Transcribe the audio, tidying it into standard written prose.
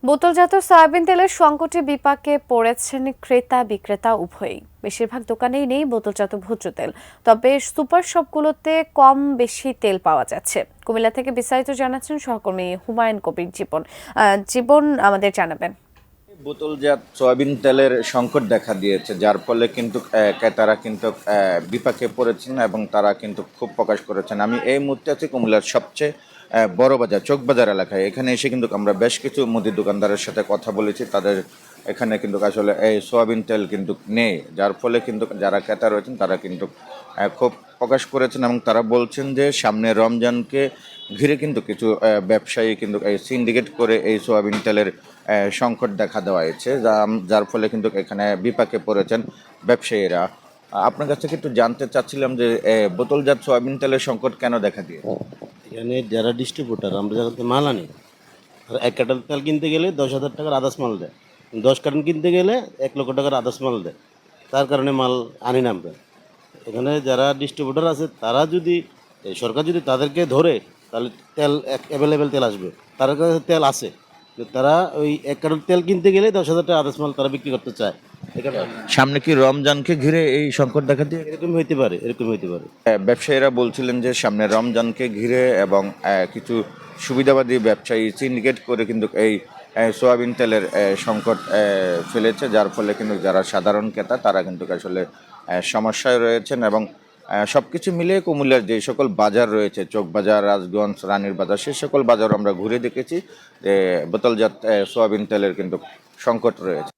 বোতলজাত সয়াবিন তেলের সংকটে বিপাকে পড়েছেন ক্রেতা বিক্রেতা উভয়ই। বেশিরভাগ দোকানেই নেই বোতলজাত ভোজ্য তেল, তবে সুপার শপগুলোতে কম বেশি তেল পাওয়া যাচ্ছে। কুমিল্লা থেকে বিস্তারিত জানাচ্ছেন সহকর্মী হুমায়ুন কবির জীবন। জীবন আমাদের জানাবেন। বোতলজাত সয়াবিন তেলের সংকট দেখা দিয়েছে, যার ফলে কিন্তু ক্রেতারা কিন্তু বিপাকে পড়েছেন এবং তারা কিন্তু ক্ষোভ প্রকাশ করেছেন। আমি এই মুহূর্তে আছি কুমিল্লার সবচেয়ে বড় বাজার চকবাজার এলাকায়। এখানে এসে কিন্তু আমরা বেশ কিছু মুদির দোকানদারের সাথে কথা বলেছি। তাদের এখানে কিন্তু আসলে এই সয়াবিন তেল কিন্তু নেই, যার ফলে কিন্তু যারা ক্রেতা রয়েছেন তারা কিন্তু ক্ষোভ প্রকাশ করেছেন এবং তারা বলছেন যে সামনে রমজানকে ঘিরে কিন্তু কিছু ব্যবসায়ী কিন্তু এই সিন্ডিকেট করে এই সয়াবিন তেলের সংকট দেখা দেওয়া হয়েছে, যার ফলে কিন্তু এখানে বিপাকে পড়েছেন ব্যবসায়ীরা। আপনার কাছ থেকে একটু জানতে চাচ্ছিলাম যে বোতলজাত সয়াবিন তেলের সংকট কেন দেখা দিয়ে। এখানে যারা ডিস্ট্রিবিউটার আমরা যারা মাল আনি, আর 1 কার্টন তেল কিনতে গেলে 10,000 টাকার আদার্স মাল দেয়, 10 কার্টন কিনতে গেলে 1 লক্ষ টাকার আদার্স মাল দেয়। তার কারণে মাল আনি না আমরা। এখানে যারা ডিস্ট্রিবিউটার আছে তারা যদি সরকার যদি তাদেরকে ধরে, তাহলে তেল অ্যাভেলেবেল তেল আসবে। তার কাছে তেল আছে, কিন্তু তারা ওই 1 কার্টন তেল কিনতে গেলে 10,000 টাকা আদার্স মাল তারা বিক্রি করতে চায়। এখানে সামনে কি রমজানকে ঘিরে এই সংকট দেখা দিয়ে। এরকম হইতে পারে, এরকম হইতে পারে। ব্যবসায়ীরা বলছিলেন যে সামনে রমজানকে ঘিরে এবং কিছু সুবিধাবাদী ব্যবসায়ী সিন্ডিকেট করে কিন্তু এই সয়াবিন তেলের সংকট ফেলেছে, যার ফলে কিন্তু যারা সাধারণ ক্রেতা তারা কিন্তু আসলে সমস্যায় রয়েছেন। এবং সব কিছু মিলিয়ে কুমিল্লার যে সকল বাজার রয়েছে, চকবাজার, রাজগঞ্জ, রানীর বাজার, সে সকল বাজার আমরা ঘুরে দেখেছি যে বোতলজাত সয়াবিন তেলের কিন্তু সংকট রয়েছে।